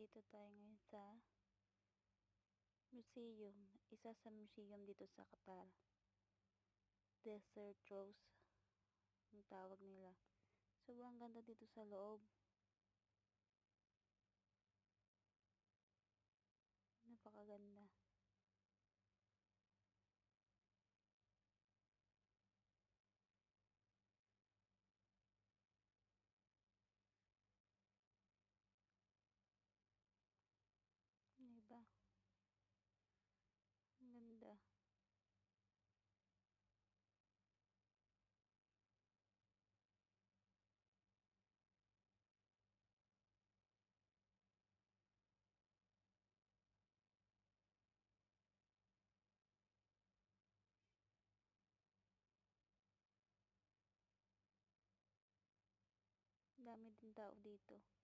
Nandito tayo ngayon sa museum. Isa sa museum dito sa Qatar. Desert Rose ang tawag nila. Sobrang ganda dito sa loob. Napakaganda. Diba? Ang ganda. Dami din tao dito.